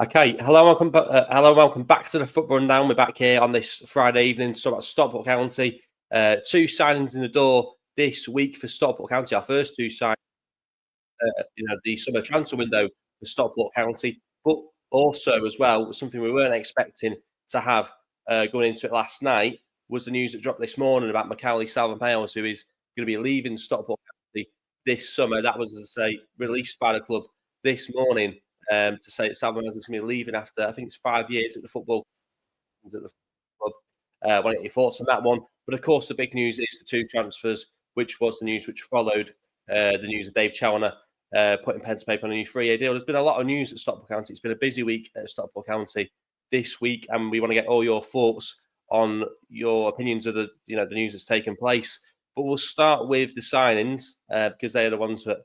Okay, hello, welcome back to the Football Rundown. We're back here on this Friday evening to talk about Stockport County. Two signings in the door this week for Stockport County. Our first two signings, the summer transfer window for Stockport County, but also as well something we weren't expecting to have going into it last night was the news that dropped this morning about Macualey Southam-Hales, who is going to be leaving Stockport County this summer. That was, as I say, released by the club this morning. To say that Southam-Hales is going to be leaving after, I think it's 5 years at the club. Want your thoughts on that one? But of course, the big news is the two transfers, which was the news which followed the news of Dave Challinor putting pen to paper on a new 3-year deal. There's been a lot of news at Stockport County. It's been a busy week at Stockport County this week, and we want to get all your thoughts on your opinions of the news that's taken place. But we'll start with the signings because they are the ones that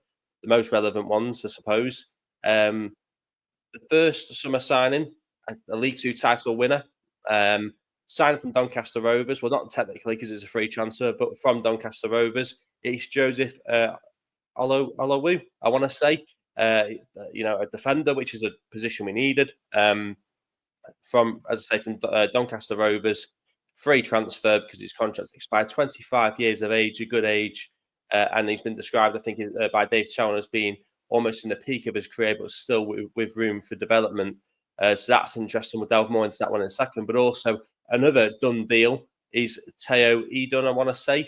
the most relevant ones, I suppose. The first summer signing, a League Two title winner, signed from Doncaster Rovers. Well, not technically because it's a free transfer, but from Doncaster Rovers. It's Joseph Olowu, I want to say. A defender, which is a position we needed. From Doncaster Rovers. Free transfer because his contract expired. 25 years of age, a good age. And he's been described, I think, by Dave Challinor as being almost in the peak of his career, but still with room for development. So that's interesting. We'll delve more into that one in a second. But also another done deal is Tayo Edun, I want to say,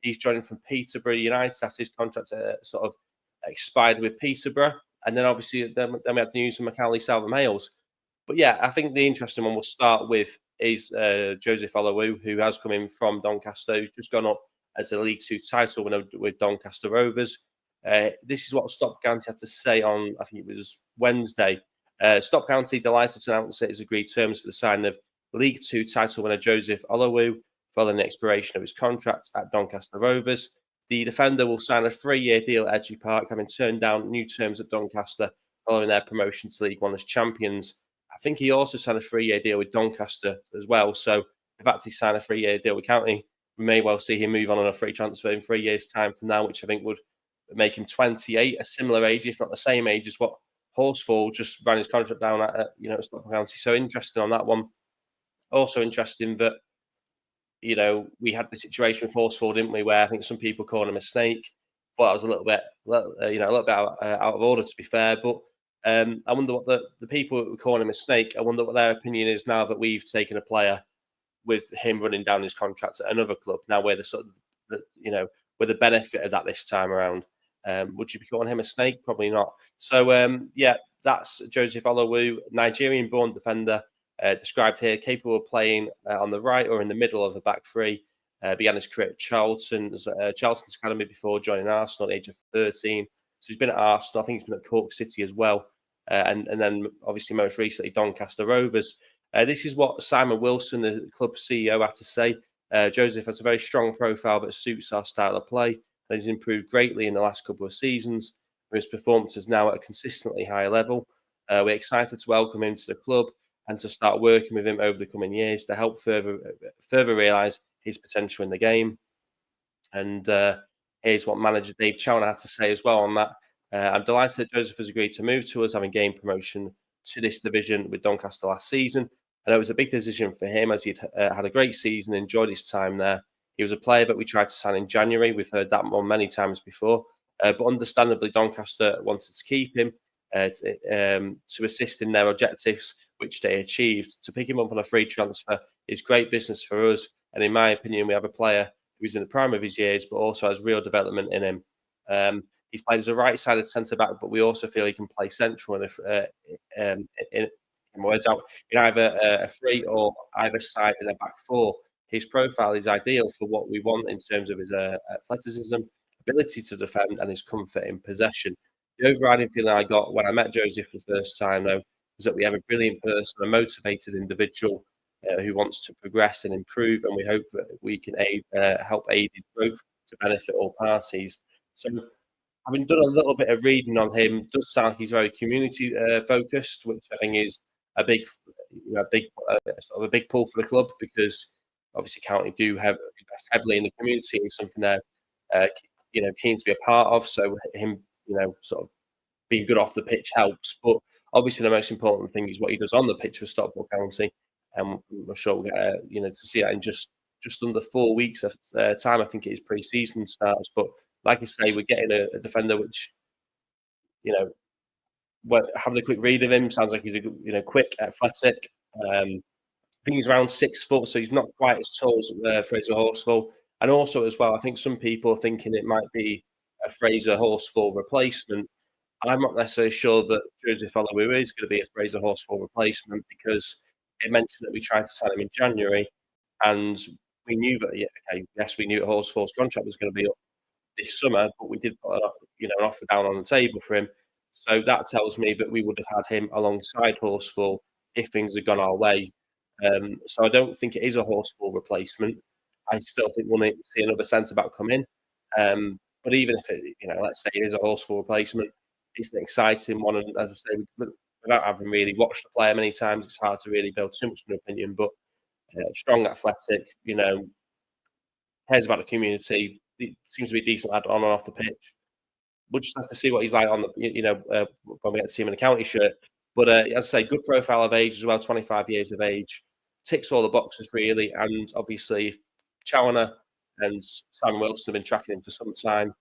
he's joining from Peterborough United after his contract sort of expired with Peterborough. And then obviously then we had news from Macualey Southam-Hales. But yeah, I think the interesting one we'll start with is Joseph Olowu, who has come in from Doncaster, who's just gone up as a League Two title winner with Doncaster Rovers. This is what Stockport County had to say on, I think it was Wednesday. Stockport County delighted to announce that it's agreed terms for the signing of League Two title winner Joseph Olowu following the expiration of his contract at Doncaster Rovers. The defender will sign a 3-year deal at Edgeley Park, having turned down new terms at Doncaster following their promotion to League One as champions. I think he also signed a 3-year deal with Doncaster as well. So in fact, he signed a 3-year deal with County. We may well see him move on a free transfer in 3 years' time from now, which I think would make him 28, a similar age, if not the same age as what Horsfall just ran his contract down at Stockport County. So interesting on that one. Also interesting that, we had the situation with Horsfall, didn't we, where I think some people called him a snake. Thought that was a little bit out of order, to be fair. But I wonder what the people who were calling him a snake, I wonder what their opinion is now that we've taken a player with him running down his contract at another club. Now we're with the benefit of that this time around. Would you be calling him a snake? Probably not. So, that's Joseph Olowu, Nigerian-born defender, described here, capable of playing on the right or in the middle of the back three. Began his career at Charlton's academy before joining Arsenal at the age of 13. So he's been at Arsenal. I think he's been at Cork City as well. And then, obviously, most recently, Doncaster Rovers. This is what Simon Wilson, the club CEO, had to say. Joseph has a very strong profile that suits our style of play. And he's improved greatly in the last couple of seasons. His performance is now at a consistently high level. We're excited to welcome him to the club and to start working with him over the coming years to help further realise his potential in the game. And here's what manager Dave Challinor had to say as well on that. I'm delighted that Joseph has agreed to move to us, having gained promotion to this division with Doncaster last season. And it was a big decision for him as he'd had a great season, enjoyed his time there. He was a player that we tried to sign in January. We've heard that one many times before. But understandably, Doncaster wanted to keep him to assist in their objectives, which they achieved. To pick him up on a free transfer is great business for us. And in my opinion, we have a player who's in the prime of his years, but also has real development in him. He's played as a right-sided centre-back, but we also feel he can play central in either a free or either side in a back four. His profile is ideal for what we want in terms of his athleticism, ability to defend, and his comfort in possession. The overriding feeling I got when I met Joseph for the first time, though, was that we have a brilliant person, a motivated individual who wants to progress and improve, and we hope that we can help aid his growth to benefit all parties. So, having done a little bit of reading on him, it does sound like he's very community focused, which I think is a big pull for the club, because obviously County do invest heavily in the community and something they're keen to be a part of. So him sort of being good off the pitch helps. But Obviously, the most important thing is what he does on the pitch for Stockport County, and I'm sure we'll get to see that in just under 4 weeks of time. I think it is pre-season starts, but like I say, we're getting a defender which, having a quick read of him, sounds like he's quick, athletic. I think he's around 6 foot, so he's not quite as tall as Fraser Horsfall. And also, as well, I think some people are thinking it might be a Fraser Horsfall replacement. I'm not necessarily sure that Joseph Olowu is going to be a Fraser Horsfall replacement, because it mentioned that we tried to sign him in January, and we knew that, yes, we knew that Horsfall's contract was going to be up this summer, but we did put an offer down on the table for him. So that tells me that we would have had him alongside Horsfall if things had gone our way. So I don't think it is a Horsfall replacement. I still think we'll need to see another centre back come in. But even if it, let's say it is a Horsfall replacement, it's an exciting one. And as I say, without having really watched the player many times, it's hard to really build too much of an opinion. But strong, athletic, cares about the community. He seems to be a decent lad on and off the pitch. We'll just have to see what he's like on the, when we get to see him in a county shirt. But as I say, good profile of age as well, 25 years of age. Ticks all the boxes, really. And obviously, Challinor and Sam Wilson have been tracking him for some time.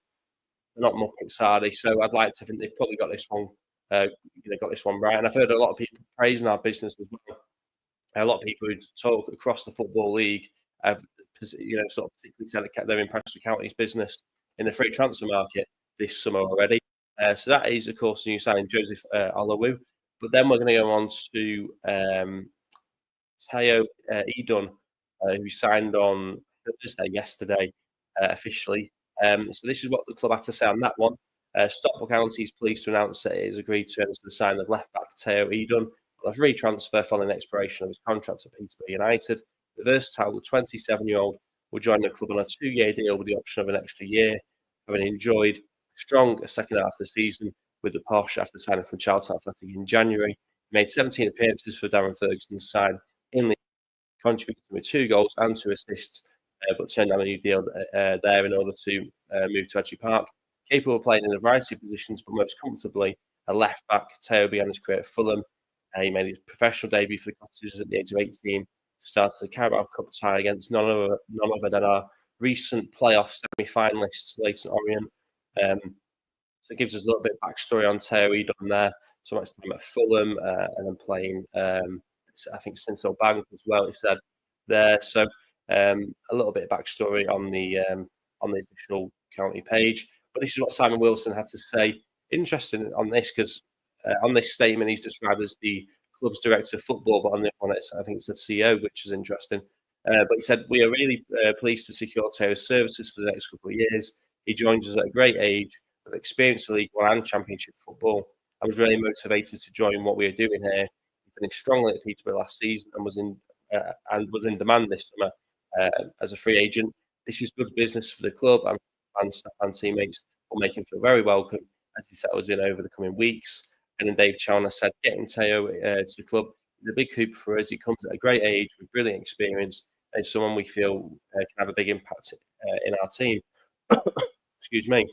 They're not mucking Sardi, so I'd like to think they've probably got this one, right. And I've heard a lot of people praising our business as well. A lot of people who talk across the Football League have, sort of particularly said that they're impressed with County's business in the free transfer market this summer already. So that is, of course, the new signing, Joseph Olowu. But then we're going to go on to Tayo Edun, who signed on Thursday, yesterday, officially. So this is what the club had to say on that one. Stockport County is pleased to announce that it has agreed to enter the sign of left-back Tayo Edun on a free transfer following the expiration of his contract at Peterborough United. The versatile 27-year-old will join the club on a 2-year deal with the option of an extra year, having enjoyed a strong second half of the season with the Posh after signing from Charlton Athletic in January. He made 17 appearances for Darren Ferguson's side in the contributed with 2 goals and 2 assists, but turned down a new deal there in order to move to Edgeley Park. Capable of playing in a variety of positions, but most comfortably a left back. Tayo began his career at Fulham. He made his professional debut for the Cottagers at the age of 18. Started the Carabao Cup tie against none other than our recent playoff semi-finalists, Leyton Orient. So it gives us a little bit of backstory on Tayo Edun there. So much time at Fulham and then playing, I think, Sincil Bank as well, he said there. So a little bit of backstory on the official county page. But this is what Simon Wilson had to say. Interesting on this, because on this statement he's described as the club's director of football, but on the one I think it's the CEO, which is interesting. But he said, "We are really pleased to secure Tayo's services for the next couple of years. He joins us at a great age, with experience in League One and Championship football. I was really motivated to join what we are doing here. He finished strongly at Peterborough last season and was in demand this summer as a free agent. This is good business for the club, and staff and teammates will make him feel very welcome as he settles in over the coming weeks." And then Dave Challinor said, "Getting Tayo to the club is a big coup for us. He comes at a great age with brilliant experience and someone we feel can have a big impact in our team." Excuse me.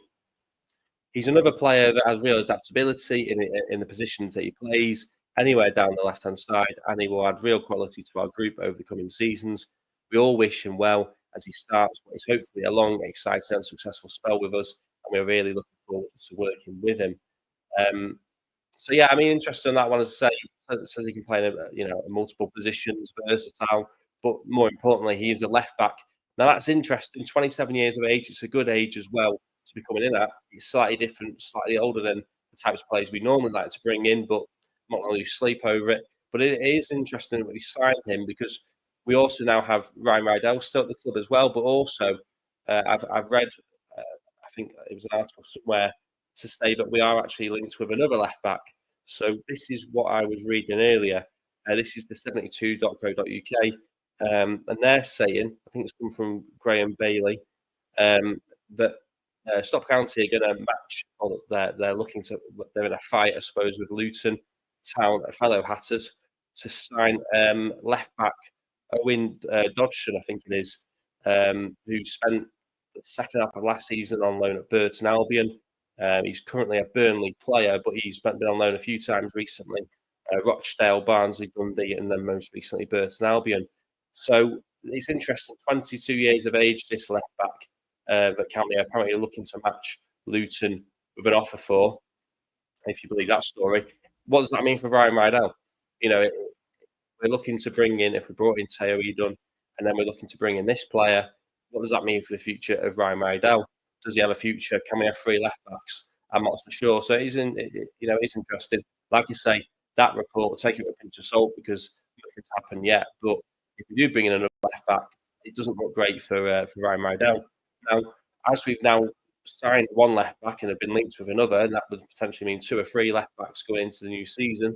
He's another player that has real adaptability in the positions that he plays, anywhere down the left-hand side, and he will add real quality to our group over the coming seasons. We all wish him well as he starts what is hopefully a long, exciting and successful spell with us, and we're really looking forward to working with him. So yeah, I mean, interesting on that one. As I say, it says he can play in multiple positions, versatile, but more importantly, he is a left back. Now that's interesting. 27 years of age, it's a good age as well to be coming in at. He's slightly different, slightly older than the types of players we normally like to bring in, but I'm not going to lose sleep over it. But it is interesting that we signed him, because we also now have Ryan Rydell still at the club as well. But also, I've read, I think it was an article somewhere, to say that we are actually linked with another left back. So this is what I was reading earlier. This is the 72.co.uk, and they're saying, I think it's come from Graham Bailey, that Stockport County are going to match. Or they're looking to. They're in a fight, I suppose, with Luton Town, fellow Hatters, to sign left back Owen Dodgson, I think it is, who spent the second half of last season on loan at Burton Albion. He's currently a Burnley player, but he's been on loan a few times recently. Rochdale, Barnsley, Dundee, and then most recently Burton Albion. So it's interesting. 22 years of age, this left back that County are apparently looking to match Luton with an offer for, if you believe that story. What does that mean for Ryan Rydell? You know, we're looking to bring in, if we brought in Tayo Edun, and then we're looking to bring in this player, what does that mean for the future of Ryan Rydell? Does he have a future? Can we have 3 left backs? I'm not so sure. So it's interesting. Like you say, that report, take it with a pinch of salt because nothing's happened yet. But if we do bring in another left back, it doesn't look great for Ryan Rydell. Now, as we've now signed one left back and have been linked with another, and that would potentially mean 2 or 3 left backs going into the new season.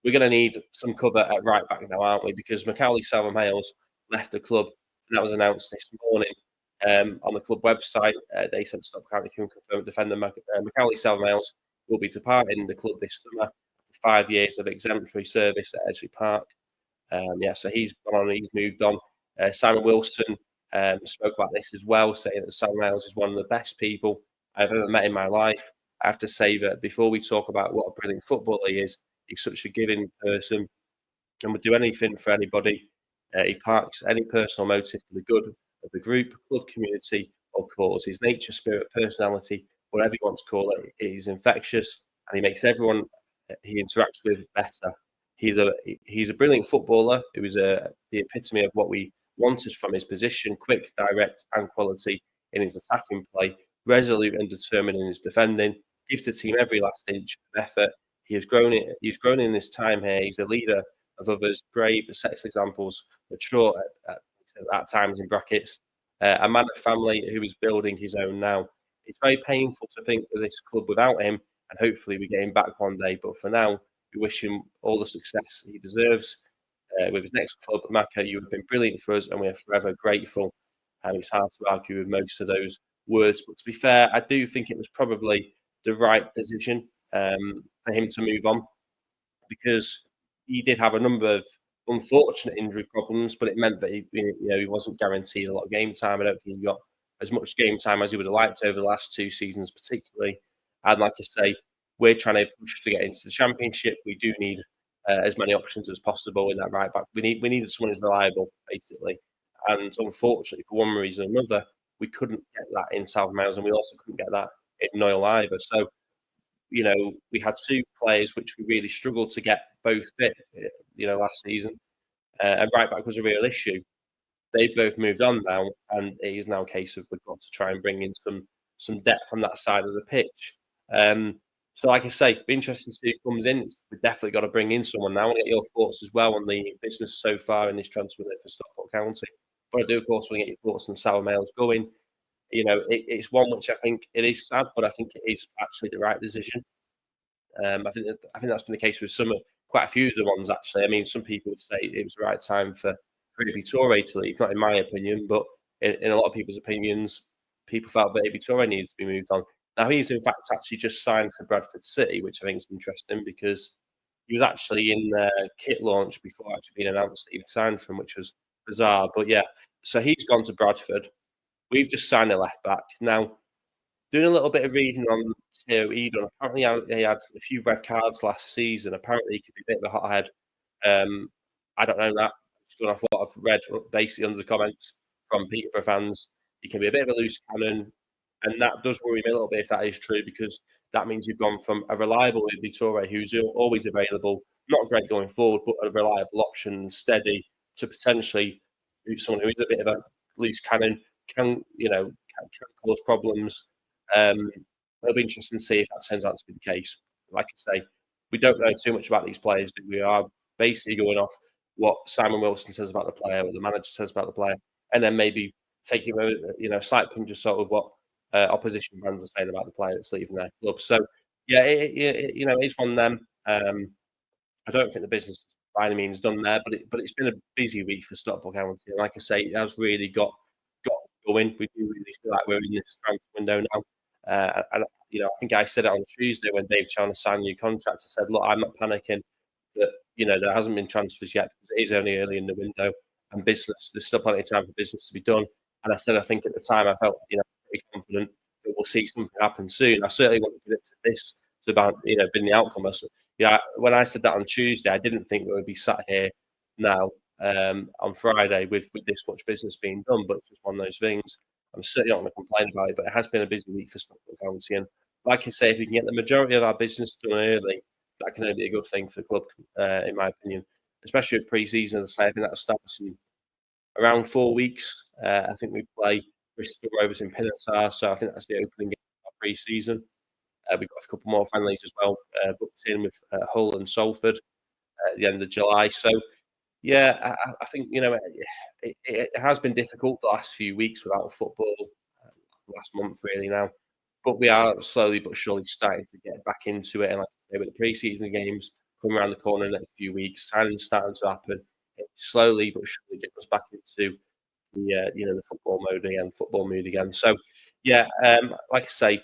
We're going to need some cover at right back now, aren't we? Because Macualey Southam-Hales left the club, and that was announced this morning on the club website. They said Stockport County can confirm defender Macualey Southam-Hales will be departing the club this summer after 5 years of exemplary service at Edgeley Park. So he's gone on, he's moved on. Simon Wilson spoke about this as well, saying that Southam-Hales is one of the best people I've ever met in my life. I have to say that before we talk about what a brilliant footballer he is, he's such a giving person and would do anything for anybody. He parks any personal motive for the good of the group, club, community, or cause. His nature, spirit, personality, whatever you want to call it, is infectious, and he makes everyone he interacts with better. He's a brilliant footballer. He was the epitome of what we wanted from his position: quick, direct, and quality in his attacking play, resolute and determined in his defending. Gives the team every last inch of effort. He's grown in this time here. He's a leader of others, brave, sets examples, mature at times in brackets, a man of family who is building his own now. It's very painful to think of this club without him, and hopefully we get him back one day. But for now, we wish him all the success he deserves with his next club. Maka, you have been brilliant for us, and we are forever grateful. And it's hard to argue with most of those words. But to be fair, I do think it was probably the right decision for him to move on, because he did have a number of unfortunate injury problems, but it meant that he wasn't guaranteed a lot of game time. I don't think he got as much game time as he would have liked over the last 2 seasons, particularly. And like I say, we're trying to push to get into the Championship. We do need as many options as possible in that right back. We needed someone who's reliable, basically. And unfortunately, for one reason or another, we couldn't get that in Southam-Hales, and we also couldn't get that in Noyle either. So, we had 2 players which we really struggled to get both fit, last season. And right back was a real issue. They've both moved on now, and it is now a case of we've got to try and bring in some depth from that side of the pitch. So, like I say, be interesting to see who comes in. We've definitely got to bring in someone now. I want to get your thoughts as well on the business so far in this transfer for Stockport County. But I do, of course, want to get your thoughts on Southam-Hales going. It's one which I think it is sad, but I think it is actually the right decision. I think that's been the case with quite a few of the ones, actually. I mean, some people would say it was the right time for Peterborough to leave. Not in my opinion, but in a lot of people's opinions, people felt that Peterborough needed to be moved on. Now, he's in fact actually just signed for Bradford City, which I think is interesting because he was actually in the kit launch before actually being announced that he'd signed from, which was bizarre. But yeah, so he's gone to Bradford. We've just signed a left back. Now, doing a little bit of reading on Tayo Edun, apparently he had a few red cards last season. Apparently he could be a bit of a hothead. I don't know that. Just going off what I've read basically under the comments from Peterborough fans, he can be a bit of a loose cannon, and that does worry me a little bit if that is true, because that means you've gone from a reliable Vitória who's always available, not great going forward, but a reliable option, steady, to potentially someone who is a bit of a loose cannon, can cause problems. It'll be interesting to see if that turns out to be the case. Like I say, we don't know too much about these players. We are basically going off what Simon Wilson says about the player, what the manager says about the player, and then maybe taking a slight pinch of salt of what opposition fans are saying about the player that's leaving their club. So yeah, it's one of them. I don't think the business by any means done there, but it's been a busy week for Stockport County. And like I say, it has really got going. We do really feel like we're in this transfer window now. And I think I said it on Tuesday when Dave Challinor signed a new contract. I said, look, I'm not panicking that there hasn't been transfers yet because it is only early in the window, and there's still plenty of time for business to be done. And I said, I think at the time I felt pretty confident we'll see something happen soon. I certainly wouldn't have predicted this to about, been the outcome. Yeah, when I said that on Tuesday, I didn't think we would be sat here now on Friday with this much business being done, but it's just one of those things. I'm certainly not going to complain about it, but it has been a busy week for Stockport County. And like I say, if we can get the majority of our business done early, that can only be a good thing for the club, in my opinion. Especially with pre-season, as I say, I think that starts in around 4 weeks. I think we play Bristol Rovers in Peterborough, so I think that's the opening game of our pre-season. We've got a couple more friendlies as well booked in with Hull and Salford at the end of July. So, yeah, I think it has been difficult the last few weeks without football, last month really now, but we are slowly but surely starting to get back into it. And like I say, with the pre-season games coming around the corner in the next few weeks, signings starting to happen, it slowly but surely get us back into the football mode again, football mood again. So, yeah, like I say,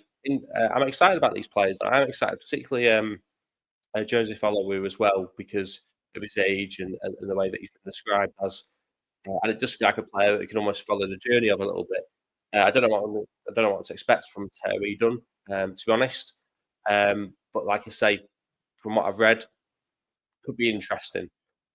I'm excited about these players. I'm excited, particularly Joseph Olowu as well, because of his age and the way that he's been described as. And it does feel like a player that you can almost follow the journey of a little bit. I don't know what to expect from Tayo Edun, to be honest. But like I say, from what I've read, could be interesting.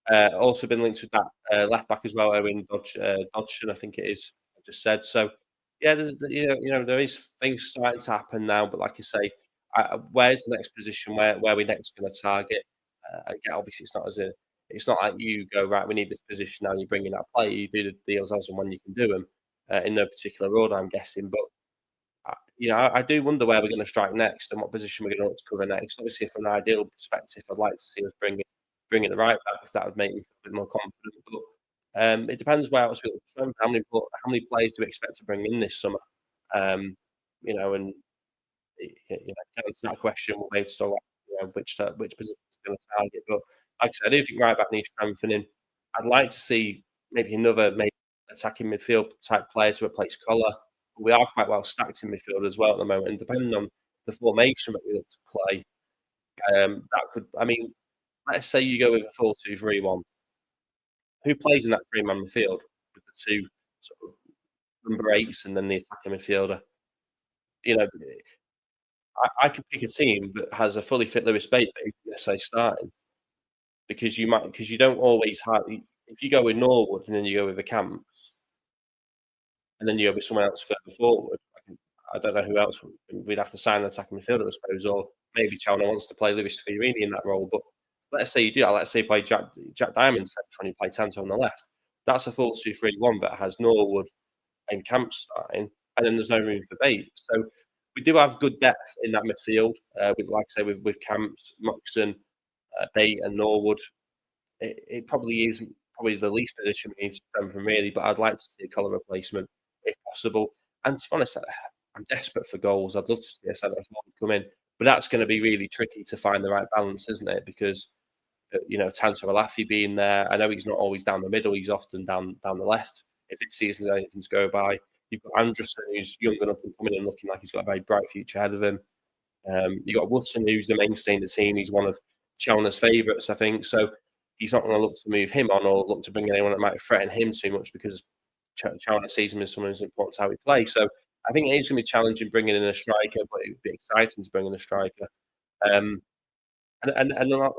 Also been linked with that left back as well, Owen Dodgson, I think it is. I just said so. Yeah, there is things starting to happen now, but like I say, where's the next position? Where are we next going to target? Again, obviously, it's not like you go right. We need this position now. And you bring in that player. You do the deals as and when you can do them in no particular order, I'm guessing. But I do wonder where we're going to strike next and what position we're going to look to cover next. Obviously, from an ideal perspective, I'd like to see us bringing the right back, if that would make me feel a bit more confident. But it depends where else we look to. How many players do we expect to bring in this summer? Um, and to answer that question, we'll be able to talk about which position we're going to target. But like I said, I do think right back needs strengthening. I'd like to see maybe another attacking midfield type player to replace Collar. We are quite well stacked in midfield as well at the moment, and depending on the formation that we look to play, that could. I mean, let's say you go with a 4-2-3-1. Who plays in that three-man midfield with the two sort of number eights and then the attacking midfielder? You know, I could pick a team that has a fully fit Lewis Bate, but he's say starting because you don't always have. If you go with Norwood and then you go with the Camps, and then you go with someone else further forward, I don't know who else we'd have to sign an attacking midfielder, I suppose, or maybe Challinor wants to play Lewis Fiorini in that role. But let's say you do that. Let's say you play Jack Diamond central and you play Tanto on the left. That's a 4-2-3-1 that has Norwood and Camps starting, and then there's no room for Bate. So we do have good depth in that midfield. Like I say, with Camps, Moxon, Bate, and Norwood. It probably is the least position we need to strengthen really, but I'd like to see a Collar replacement if possible. And to be honest, I'm desperate for goals. I'd love to see a centre forward come in, but that's going to be really tricky to find the right balance, isn't it? Because Tanto Alafi being there, I know he's not always down the middle. He's often down the left. If this season's anything to go by, you've got Anderson, who's young enough and coming in looking like he's got a very bright future ahead of him. You've got Wootton, who's the mainstay in the team. He's one of Challinor's favourites, I think. So he's not going to look to move him on or look to bring anyone that might threaten him too much because Challinor sees him as someone who's important to how we play. So I think it is going to be challenging bringing in a striker, but it would be exciting to bring in a striker. And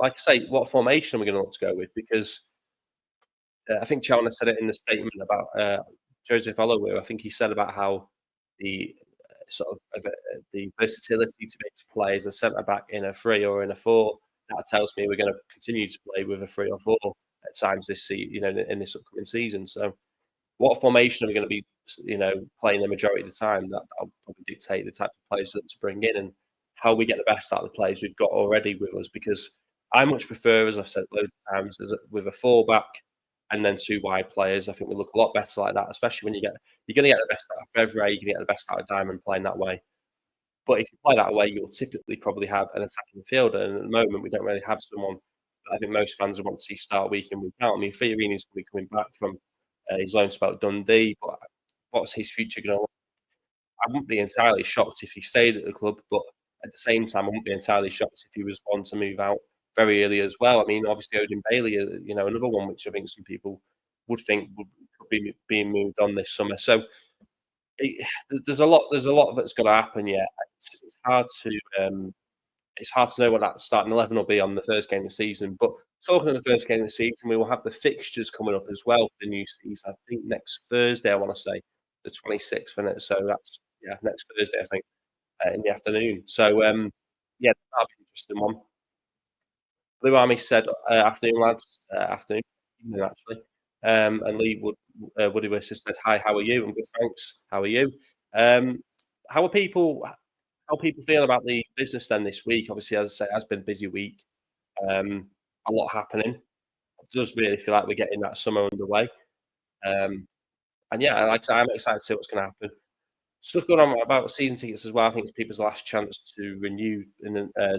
like I say, what formation are we going to look to go with? Because I think Challinor said it in the statement about Joseph Olowu. I think he said about how the the versatility to be able to play as a centre back in a 3 or in a 4. That tells me we're going to continue to play with a 3 or 4 at times this season, in this upcoming season. So, what formation are we going to be, playing the majority of the time? That'll probably dictate the type of players that to bring in and how we get the best out of the players we've got already with us. Because I much prefer, as I've said loads of times, with a 4-back and then 2 wide players. I think we look a lot better like that, especially when you're going to get the best out of Fevre, you're going to get the best out of Diamond playing that way. But if you play that way, you'll typically probably have an attacking fielder. And at the moment, we don't really have someone that I think most fans would want to see start week in, week out. I mean, Fiorini's going to be coming back from his loan spell at Dundee, but what's his future going to look like? I wouldn't be entirely shocked if he stayed at the club, but at the same time, I wouldn't be entirely shocked if he was one to move out very early as well. I mean, obviously, Odin Bailey, another one which I think some people would think could be being moved on this summer. So, it, there's a lot that's got to happen yet. It's hard to know what that starting 11 will be on the first game of the season. But talking of the first game of the season, we will have the fixtures coming up as well for the new season. I think next Thursday, I want to say the 26th, isn't it? So that's next Thursday, I think, in the afternoon. So yeah, that'll be an interesting one. Blue Army said, "Afternoon, lads. Afternoon, evening, actually." And Lee Woody Wisser said, "Hi, how are you? I'm good, thanks. How are you? Um, how are people? How people feel about the business then this week? Obviously, as I say, it has been a busy week. Um, a lot happening. It does really feel like we're getting that summer underway. Um, and yeah, like I say, I'm excited to see what's going to happen. Stuff going on about season tickets as well. I think it's people's last chance to renew I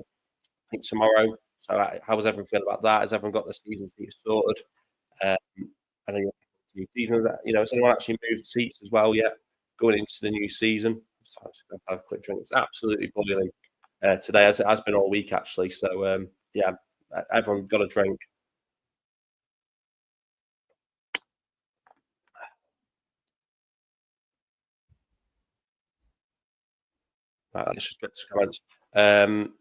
think tomorrow. So, how does everyone feel about that? Has everyone got their season tickets sorted? Um, I know seasons. Has anyone actually moved seats as well yet going into the new season? So I'm just gonna have a quick drink. It's absolutely boiling today, as it has been all week actually. So yeah, everyone got a drink. Right, let's just get to comments.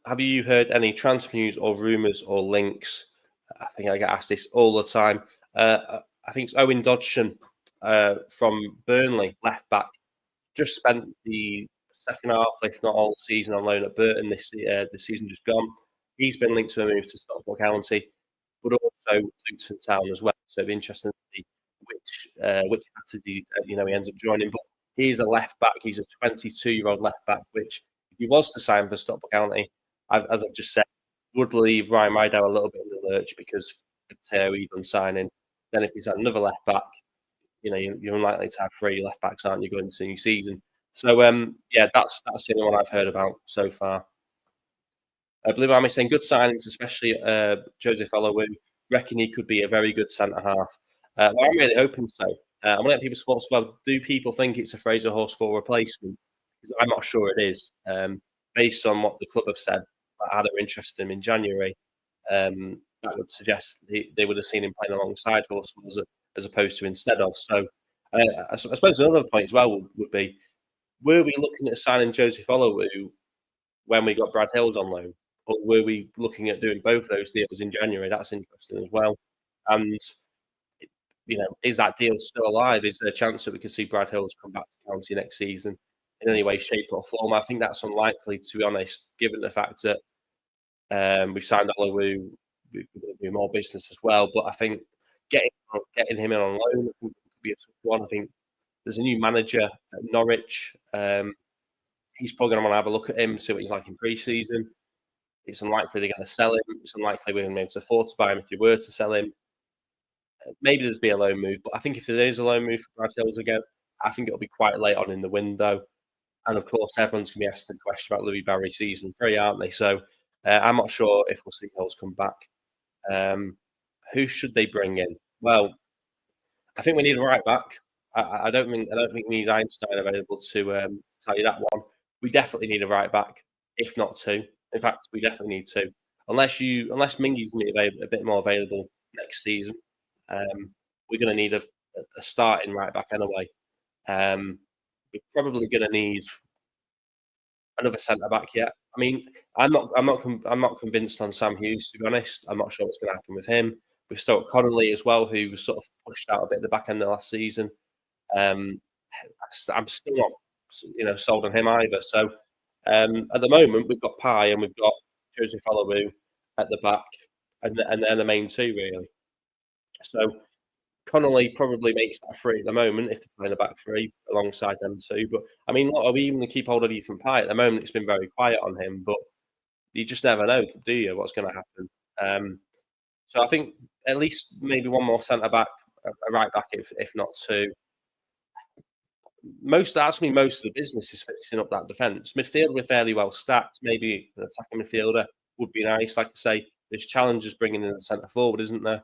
Have you heard any transfer news or rumours or links? I think I get asked this all the time. I think it's Owen Dodson from Burnley, left back. Just spent the second half, if not all season, on loan at Burton this season just gone. He's been linked to a move to Stockport County, but also Luton Town as well. So it'd be interesting to see which category he ends up joining. But he's a left back. He's a 22-year-old left back, which if he was to sign for Stockport County, as I've just said, would leave Ryan Rideout a little bit in the lurch because of Tayo Edun signing. Then if he's had another left back, you're unlikely to have three left backs, aren't you, going into the new season? So yeah, that's the only one I've heard about so far. Blue Army saying good signings, especially Joseph Olowu. Reckon he could be a very good centre half. Well, I'm really hoping so. I want to get people's thoughts. Well, do people think it's a Fraser Horsfall replacement? Because I'm not sure it is. Based on what the club have said, I had an interest in him in January. That would suggest they would have seen him playing alongside Horsfall as opposed to instead of. So I suppose another point as well would be: were we looking at signing Joseph Olowu when we got Brad Hills on loan, or were we looking at doing both those deals in January? That's interesting as well. And is that deal still alive? Is there a chance that we could see Brad Hills come back to County next season in any way, shape, or form? I think that's unlikely, to be honest, given the fact that we've signed Olowu, we could do more business as well. But I think getting him in on loan could be a tough one. I think there's a new manager at Norwich. He's probably going to want to have a look at him, see what he's like in pre-season. It's unlikely they're going to sell him. It's unlikely we're going to be able to afford to buy him if they were to sell him. Maybe there'd be a loan move, but I think if there is a loan move for Brad Hills again, I think it'll be quite late on in the window. And of course, everyone's going to be asked the question about Louis Barry season 3, aren't they? So I'm not sure if we'll see Hills come back. Who should they bring in? Well, I think we need a right back. I don't think we need Einstein available to tell you that one. We definitely need a right back, if not two. In fact, we definitely need two. Unless Mingy's going to be a bit more available next season, we're going to need a starting right back anyway. We're probably going to need another centre back yet. I mean, I'm not convinced on Sam Hughes, to be honest. I'm not sure what's going to happen with him. We've still got Connolly as well, who was sort of pushed out a bit at the back end of last season. I'm still not, sold on him either. So at the moment, we've got Pye and we've got Joseph Olowu at the back, and they're the main two really. So Connolly probably makes that three at the moment if they're playing a back three alongside them two. But I mean, are we even going to keep hold of Ethan Pye at the moment? It's been very quiet on him, but you just never know, do you? What's going to happen? So I think at least maybe one more centre back, a right back, if not two. Most of the business is fixing up that defence. Midfield, we're fairly well stacked. Maybe an attacking midfielder would be nice. Like I say, there's challenges bringing in the centre forward, isn't there?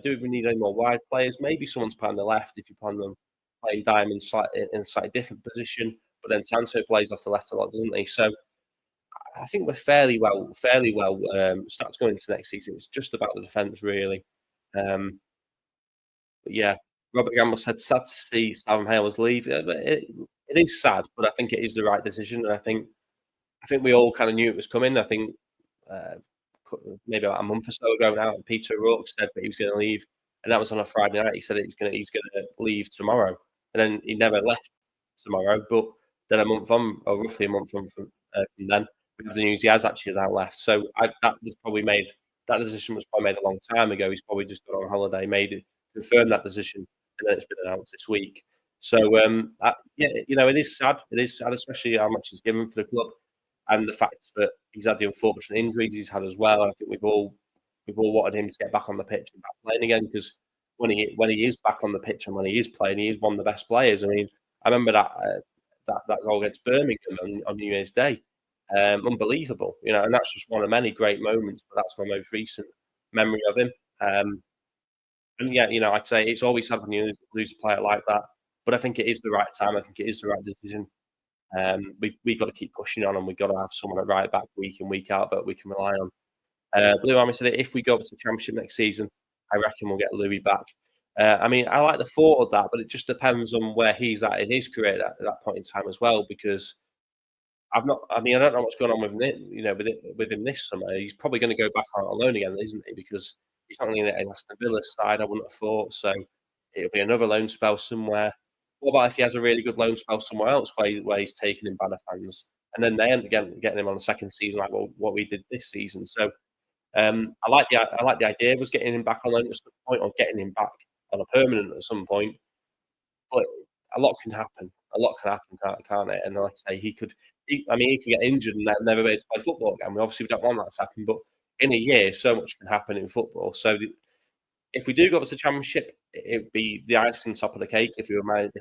Do we need any more wide players? Maybe someone's playing the left if you plan them playing Diamond in a slightly different position. But then Santo plays off the left a lot, doesn't he? So I think we're fairly well stacked going into next season. It's just about the defence, really. But yeah, Robert Gamble said, sad to see Southam-Hales leave. It it is sad, but I think it is the right decision, and I think we all kind of knew it was coming. I think uh, maybe about a month or so ago now, Peter O'Rourke said that he was going to leave, and that was on a Friday night. He said he's going to leave tomorrow, and then he never left tomorrow. But then a month on, or roughly a month from then, we have the news he has actually now left. So that decision was probably made a long time ago. He's probably just gone on holiday, confirmed that decision, and then it's been announced this week. So yeah, it is sad. It is sad, especially how much he's given for the club, and the fact that he's had the unfortunate injuries he's had as well. I think we've all wanted him to get back on the pitch and back playing again, because when he is back on the pitch and when he is playing, he is one of the best players. I mean, I remember that goal against Birmingham on New Year's Day. Unbelievable, and that's just one of many great moments. But that's my most recent memory of him. And yeah, I'd say it's always sad when you lose a player like that. But I think it is the right time. I think it is the right decision. We've got to keep pushing on, and we've got to have someone at right back week in, week out that we can rely on. Blue Army said if we go up to the Championship next season, I reckon we'll get Louis back. I mean, I like the thought of that, but it just depends on where he's at in his career at that point in time as well. Because I don't know what's going on with him, with him this summer. He's probably going to go back on loan again, isn't he? Because he's not going to get an Aston Villa side, I wouldn't have thought. So it'll be another loan spell somewhere. What about if he has a really good loan spell somewhere else where he's taking in banner fans, and then they end up getting him on the second season, like what we did this season? So I like the idea of us getting him back on loan at some point, or getting him back on a permanent at some point. But a lot can happen. A lot can happen, can't it? And like I say, he could get injured and never be able to play football again. We obviously don't want that to happen, but in a year, so much can happen in football. So if we do go up to the Championship, it would be the icing on top of the cake if we managed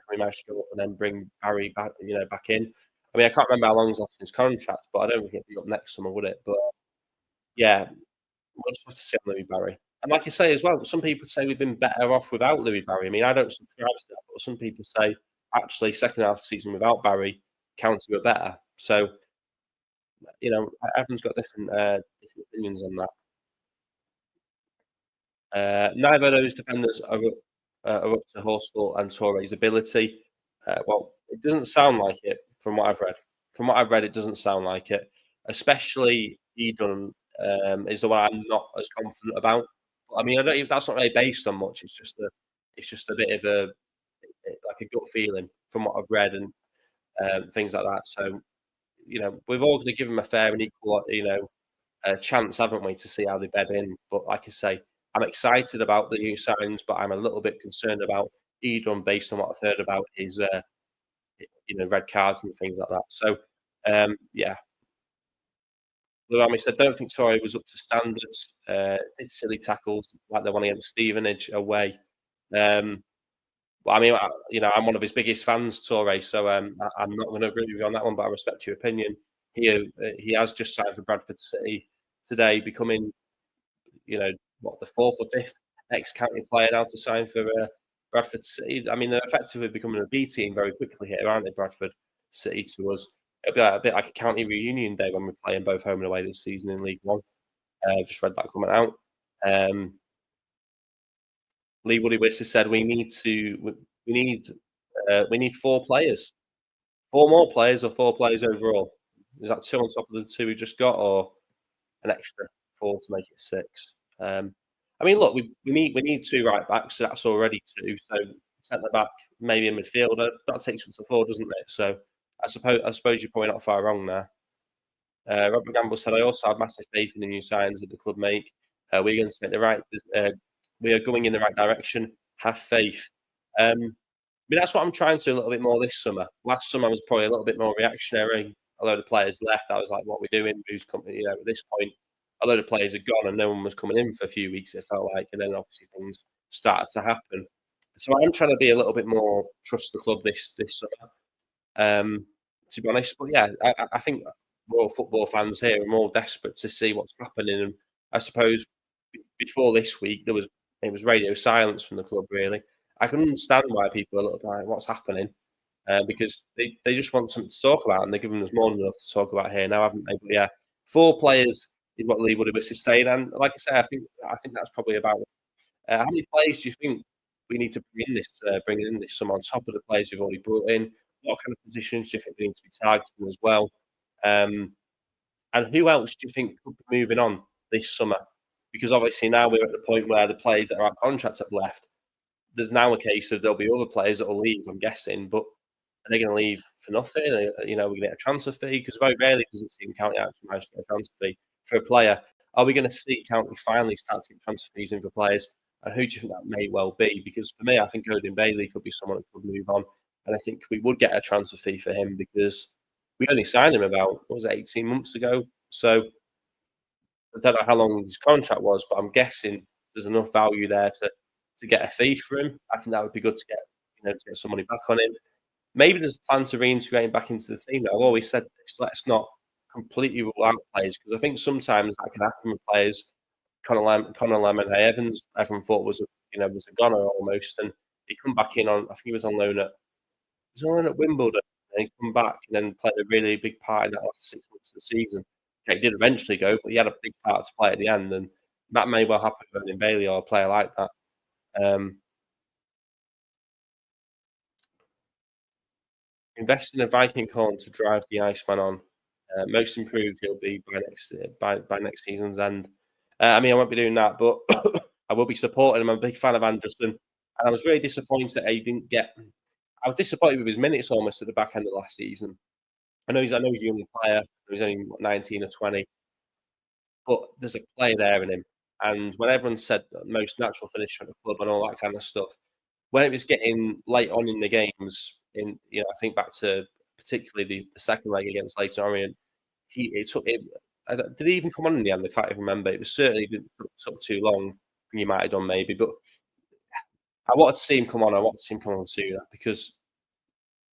to go up and then bring Barry back, back in. I mean, I can't remember how long he's left in his contract, but I don't think it'd be up next summer, would it? But yeah, we'll just have to see on Louis Barry. And like I say as well, some people say we've been better off without Louis Barry. I mean, I don't subscribe to that, but some people say actually second half of the season without Barry, County were better. So everyone's got different opinions on that. Neither of those defenders are up to Horsfall and Torre's ability. Well, it doesn't sound like it from what I've read. From what I've read, it doesn't sound like it. Especially Edun is the one I'm not as confident about. I mean, that's not really based on much. It's just a bit of like a gut feeling from what I've read and things like that. So, we've all got to give them a fair and equal, chance, haven't we, to see how they bed in. But like I say, I'm excited about the new signings, but I'm a little bit concerned about Edun based on what I've heard about his, red cards and things like that. So, yeah. Blue Army said, don't think Torre was up to standards. Did silly tackles like the one against Stevenage away. Well, I mean, I'm one of his biggest fans, Torre, so I'm not going to agree with you on that one, but I respect your opinion. He has just signed for Bradford City today, becoming, the fourth or fifth ex-county player now to sign for Bradford City. I mean, they're effectively becoming a B team very quickly here, aren't they, Bradford City to us? It'll be a bit like a county reunion day when we're playing both home and away this season in League One. Just read that coming out. Lee Woody Wisser said we need 4 players, 4 more players, or 4 players overall. Is that 2 on top of the 2 we just got, or an extra 4 to make it 6? I mean, look, we need 2 right backs, so that's already 2. So centre back, maybe a midfielder, that takes us to 4, doesn't it? So I suppose you're probably not far wrong there. Robert Gamble said, I also have massive faith in the new signs that the club make. We're going to make we are going in the right direction. Have faith. I mean, that's what I'm trying to do a little bit more this summer. Last summer I was probably a little bit more reactionary. A load of players left. I was like, what are we doing? Who's coming? At this point, a load of players are gone and no one was coming in for a few weeks, it felt like. And then obviously things started to happen. So I'm trying to be a little bit more trust the club this summer, to be honest. But yeah, I think we're all football fans here. We're all desperate to see what's happening. And I suppose before this week, it was radio silence from the club, really. I can understand why people are a little bit like, what's happening? Because they just want something to talk about, and they're giving us more than enough to talk about here now, haven't they? But yeah, 4 players is what Lee Woodward is saying. And like I say, I think that's probably about it. How many players do you think we need to bring in this summer on top of the players we've already brought in? what kind of positions do you think they need to be targeting as well? Um, and who else do you think could be moving on this summer? Because obviously now we're at the point where the players that are out contract have left. There's now a case of there'll be other players that will leave, I'm guessing, but are they gonna leave for nothing? We're gonna get a transfer fee? Because very rarely does it seem County actually manage to get a transfer fee for a player. Are we gonna see County finally start to get transfer fees in for players? And who do you think that may well be? Because for me, I think Odin Bailey could be someone who could move on, and I think we would get a transfer fee for him because we only signed him about, what was it, 18 months ago? So I don't know how long his contract was, but I'm guessing there's enough value there to get a fee for him. I think that would be good to get some money back on him. Maybe there's a plan to reintegrate him back into the team. I've always said this, let's not completely rule out players because I think sometimes that can happen with players. Conor Lemon Evans, everyone thought was a goner almost, and he come back in on. I think he was on loan at Wimbledon, and he come back and then played a really big part in that last 6 months of the season. Okay, he did eventually go, but he had a big part to play at the end, and that may well happen with Vernon Bailey or a player like that. Um, Invest in a Viking horn to drive the Iceman on. Most improved he'll be by next season's end. I mean, I won't be doing that, but I will be supporting him. I'm a big fan of Anderson, and I was really disappointed that he didn't get. I was disappointed with his minutes almost at the back end of last season. I know he's a young player. He's only 19 or 20, but there's a play there in him. And when everyone said the most natural finish for the club and all that kind of stuff, when it was getting late on in the games, I think back to particularly the second leg against Leyton Orient, he it took it. Did he even come on in the end? I can't even remember. It was certainly didn't took too long. He might have done maybe, but I wanted to see him come on. I wanted to see him come on sooner because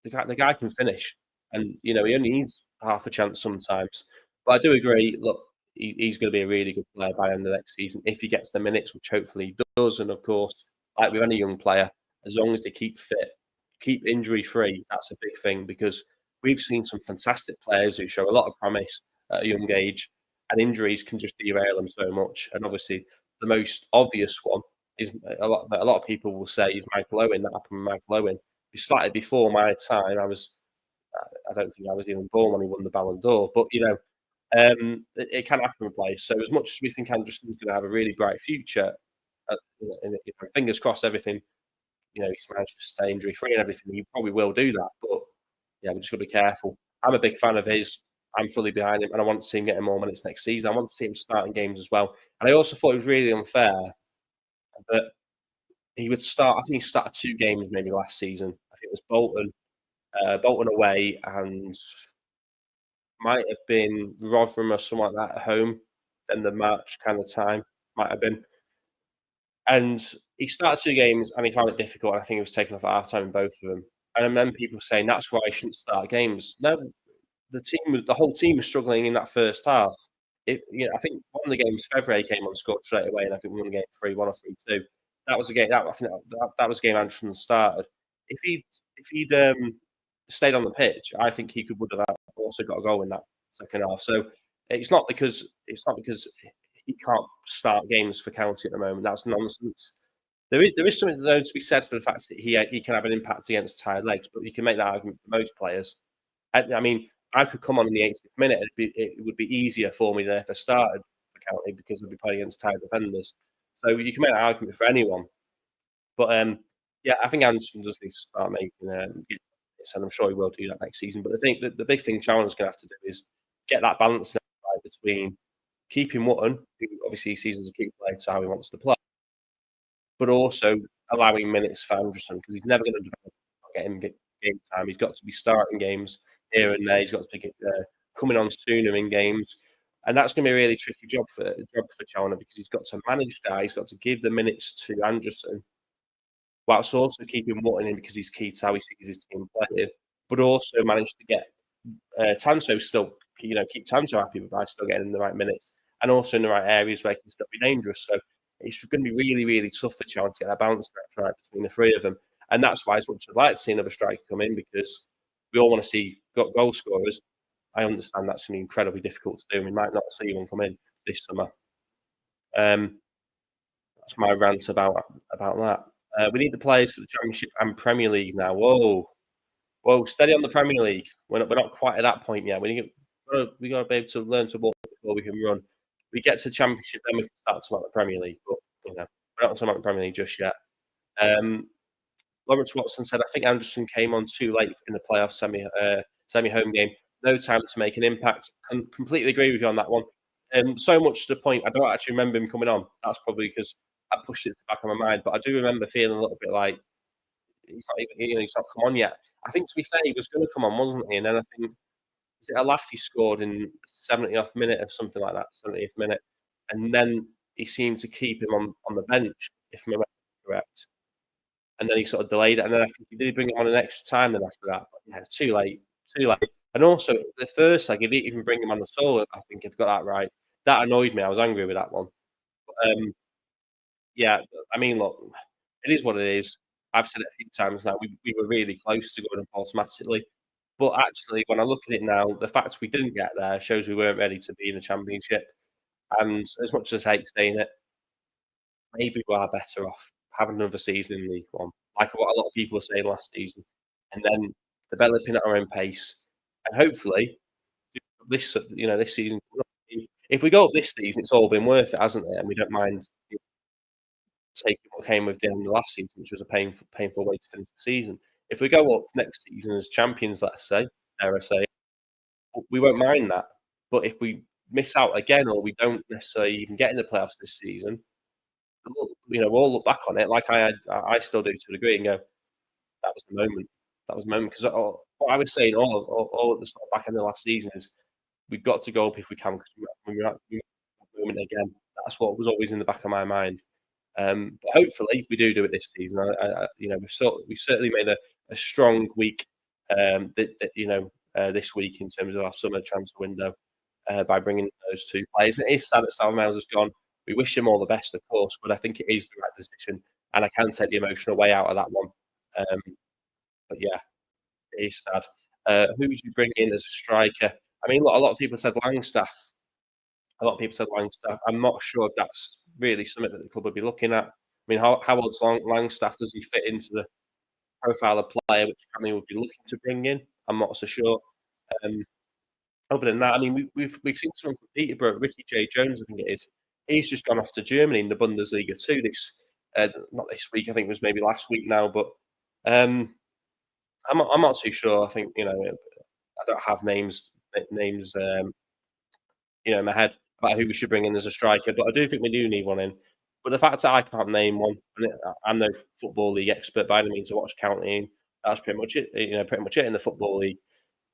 the guy can finish, and he only needs half a chance sometimes. But I do agree. Look, he's going to be a really good player by the end of next season if he gets the minutes, which hopefully he does. And of course, like with any young player, as long as they keep fit, keep injury free, that's a big thing because we've seen some fantastic players who show a lot of promise at a young age, and injuries can just derail them so much. And obviously, the most obvious one is a lot of people will say is Michael Owen. That happened with Michael Owen. Slightly before my time. I don't think I was even born when he won the Ballon d'Or, but it can happen with players. So as much as we think Anderson's going to have a really bright future, fingers crossed, everything he's managed to stay injury free and everything. He probably will do that, but yeah, we just got to be careful. I'm a big fan of his. I'm fully behind him, and I want to see him getting more minutes next season. I want to see him starting games as well. And I also thought it was really unfair that he would start. I think he started 2 games maybe last season. I think it was Bolton away, and might have been Rotherham or something like that at home. Then the March kind of time might have been. And he started 2 games, and he found it difficult. And I think he was taken off at half time in both of them. And I remember people saying that's why he shouldn't start games. No, the whole team was struggling in that first half. I think one of the games, Fevre came on, scored straight away, and I think we won the game 3-1 or 3-2. That was a game. I think that was a game Anderson started. If he'd stayed on the pitch, I think he would have also got a goal in that second half. So it's not because he can't start games for County at the moment. That's nonsense. There is something though to be said for the fact that he can have an impact against tired legs, but you can make that argument for most players. I mean, I could come on in the 80th minute. It would be easier for me than if I started for County because I'd be playing against tired defenders. So you can make that argument for anyone. But yeah, I think Anderson does need to start making and I'm sure he will do that next season. But I think the big thing Challinor's going to have to do is get that balance right between keeping Wootton, who obviously he sees as a key player to how he wants to play, but also allowing minutes for Anderson because he's never going to develop get him game time. He's got to be starting games here and there. He's got to be coming on sooner in games. And that's going to be a really tricky job for Challinor because he's got to manage that. He's got to give the minutes to Anderson, whilst also keeping Wootton in because he's key to how he sees his team playing, but also manage to get Tanto still, keep Tanto happy by still getting in the right minutes and also in the right areas where he can still be dangerous. So it's going to be really, really tough for Challior to get that balance right between the three of them. And that's why, as much as I'd like to see another striker come in, because we all want to see goal scorers, I understand that's going to be incredibly difficult to do. We might not see one come in this summer. That's my rant about that. We need the players for the Championship and Premier League now. Whoa. Well, steady on the Premier League. We're not quite at that point yet. We gotta be able to learn to walk before we can run. We get to Championship, then we can start talking about the Premier League, but, we're not talking about the Premier League just yet. Um, Lawrence Watson said, "I think Anderson came on too late in the playoff semi-home game. No time to make an impact." And completely agree with you on that one. So much to the point, I don't actually remember him coming on. That's probably because I pushed it to the back of my mind, but I do remember feeling a little bit like he's not come on yet. I think, to be fair, he was gonna come on, wasn't he? And then I think, was it a laugh he scored in 70th minute or something like that, 70th minute, and then he seemed to keep him on the bench, if my memory is correct. And then he sort of delayed it, and then I think he did bring him on an extra time then after that. But yeah, too late, too late. And also the first leg, he didn't even bring him on at all, I think, I've got that right. That annoyed me. I was angry with that one. But, yeah, I mean, look, it is what it is. I've said it a few times now, we were really close to going up automatically. But actually, when I look at it now, the fact we didn't get there shows we weren't ready to be in the Championship. And as much as I hate saying it, maybe we are better off having another season in League One, like what a lot of people were saying last season, and then developing at our own pace, and hopefully this season. If we go up this season, it's all been worth it, hasn't it? And we don't mind taking what came with the end of the last season, which was a painful way to finish the season. If we go up next season as champions, let's say, dare I say, we won't mind that. But if we miss out again, or we don't necessarily even get in the playoffs this season, we'll look back on it like I still do to a degree and go, that was the moment. That was the moment. Because what I was saying all at the sort of back end of last season is we've got to go up if we can, because we're at the moment again. That's what was always in the back of my mind. But hopefully we do it this season. We've certainly made a strong week, this week in terms of our summer transfer window, by bringing those two players. It is sad that Southam-Hales has gone. We wish him all the best, of course, but I think it is the right decision, and I can take the emotional way out of that one. Um, but yeah, it is sad. Who would you bring in as a striker? I mean, look, a lot of people said Langstaff. A lot of people said Langstaff. I'm not sure if that's really something that the club would be looking at. I mean, how old's Langstaff? Does he fit into the profile of player which Cammy would be looking to bring in? I'm not so sure. Um, Other than that, I mean, we've seen someone from Peterborough, Ricky J. Jones, I think it is. He's just gone off to Germany in the Bundesliga too. Not this week. I think it was maybe last week now. But um, I'm not too sure. I think I don't have names in my head about who we should bring in as a striker. But I do think we do need one in. But the fact that I can't name one, and I'm no football league expert by any means to watch county. That's pretty much it. Pretty much it in the football league.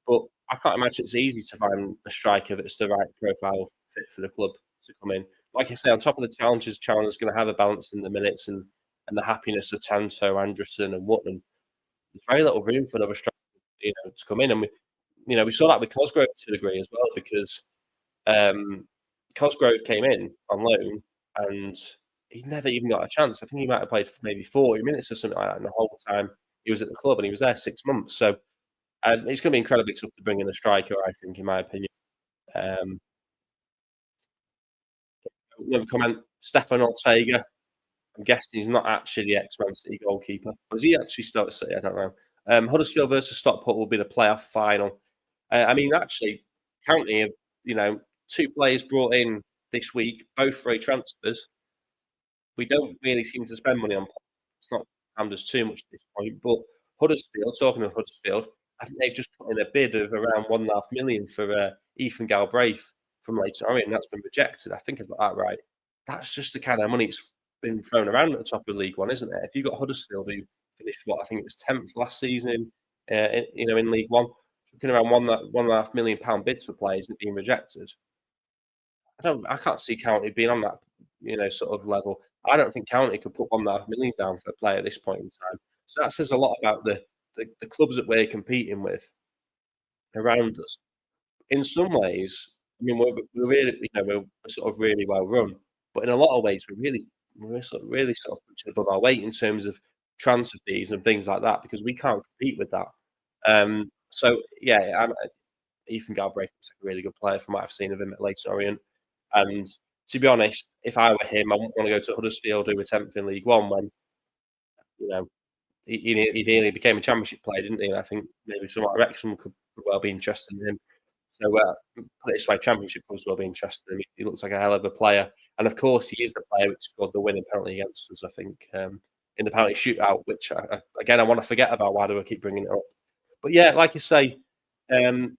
But I can't imagine it's easy to find a striker that's the right profile fit for the club to come in. Like I say, on top of the challenges, Challinor's going to have a balance in the minutes and the happiness of Tanto, Anderson, and Wootton. There's very little room for another striker, to come in. And we saw that with Cosgrove to a degree as well, because Cosgrove came in on loan and he never even got a chance. I think he might have played for maybe 40 minutes or something like that in the whole time he was at the club, and he was there 6 months. So it's going to be incredibly tough to bring in a striker, I think, in my opinion. Another comment, Stefan Ortega. I'm guessing he's not actually the ex-Man City goalkeeper. Was he actually still at City? I don't know. Huddersfield versus Stockport will be the playoff final. I mean, actually, County have, 2 players brought in this week, both free transfers. We don't really seem to spend money on players. It's not hammed us too much at this point. But Huddersfield, talking of Huddersfield, I think they've just put in a bid of around 1.5 million for Ethan Galbraith from Leighton Orient. That's been rejected. I think I've got that right. That's just the kind of money that's been thrown around at the top of League One, isn't it? If you've got Huddersfield, who finished I think it was 10th last season, in League One, looking around £1.5 million bids for players and being rejected. I can't see County being on that, sort of level. I don't think County could put 1.5 million down for a player at this point in time. So that says a lot about the clubs that we're competing with around us. In some ways, I mean, we're really, we're sort of really well run, but in a lot of ways, we're really sort of punching above our weight in terms of transfer fees and things like that, because we can't compete with that. So yeah, Ethan Galbraith was a really good player from what I've seen of him at Leighton Orient. And to be honest, if I were him, I wouldn't want to go to Huddersfield, who were 10th in League One when, he nearly became a Championship player, didn't he? And I think maybe someone like Wrexham could well be interested in him. So, put it this way, Championship clubs will be interested in him. He looks like a hell of a player, and of course, he is the player which scored the winning penalty against us, I think, in the penalty shootout, which again I want to forget about. Why do I keep bringing it up? But yeah, like you say,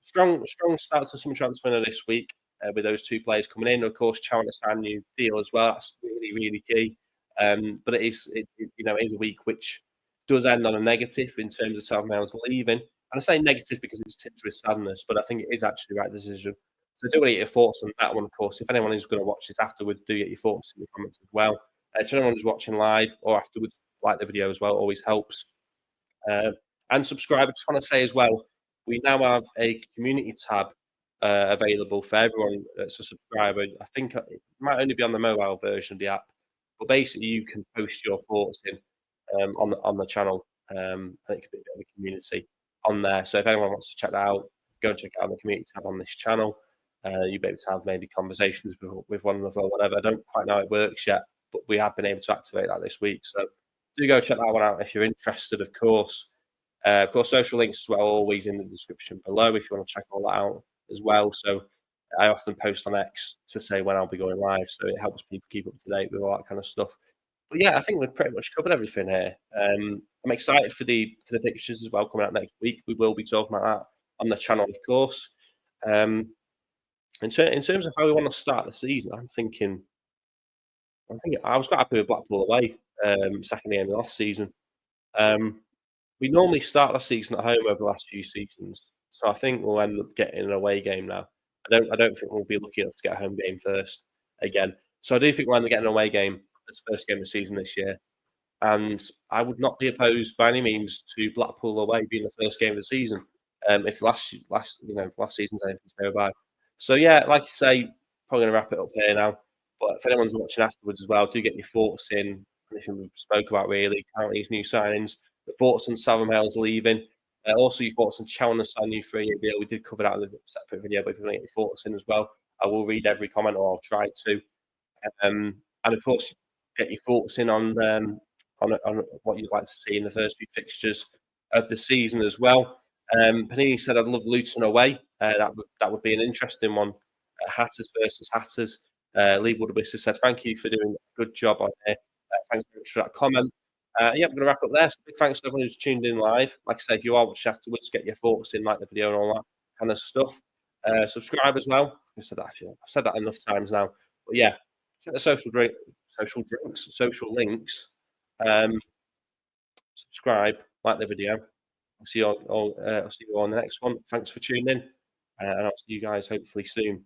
strong start to summer transfer window this week with those two players coming in. Of course, Challinor signed a new deal as well. That's really key. But it is a week which does end on a negative in terms of Southam-Hales leaving. And I say negative because it's tinged with sadness, but I think it is actually the right decision. So do want to get your thoughts on that one, of course. If anyone is going to watch this afterwards, do get your thoughts in the comments as well. To anyone who's watching live or afterwards, like the video as well, always helps. And subscribe. I just want to say as well, we now have a community tab available for everyone that's a subscriber. I think it might only be on the mobile version of the app, but basically you can post your thoughts in on the channel. And it could be a bit of a community on there. So if anyone wants to check that out, go and check out the community tab on this channel. You'll be able to have maybe conversations with one another or whatever. I don't quite know how it works yet, but we have been able to activate that this week. So do go check that one out if you're interested, of course. Of course, social links as well, always in the description below if you want to check all that out as well. So I often post on X to say when I'll be going live, so it helps people keep up to date with all that kind of stuff. But yeah, I think we've pretty much covered everything here. I'm excited for the fixtures as well coming out next week. We will be talking about that on the channel, of course. In terms of how we want to start the season, I'm thinking I was quite happy with Blackpool away, second game of last season. We normally start the season at home over the last few seasons, so I think we'll end up getting an away game now. I don't think we'll be lucky enough to get a home game first again. So I do think we'll end up getting an away game as first game of the season this year. And I would not be opposed by any means to Blackpool away being the first game of the season. If last season's anything to go by. So yeah, like you say, probably gonna wrap it up here now. But if anyone's watching afterwards as well, do get your thoughts in. Anything we spoke about really, County's new signings, the thoughts on Southam-Hales leaving. Also, your thoughts on Challinor signing new 3-year deal. We did cover that in a separate video, but if you want to get your thoughts in as well, I will read every comment, or I'll try to. And of course, get your thoughts in on what you'd like to see in the first few fixtures of the season as well. Panini said, "I'd love Luton away. That would be an interesting one. Hatters versus Hatters." Lee Woodwis has said, "Thank you for doing a good job on here. Thanks very much for that comment." Yeah, I'm going to wrap up there. So big thanks to everyone who's tuned in live. Like I say, if you are watching afterwards, get your thoughts in, like the video and all that kind of stuff. Subscribe as well. I've said that enough times now. But yeah, check the social links. Subscribe, like the video. I'll see you all on the next one. Thanks for tuning in, and I'll see you guys hopefully soon.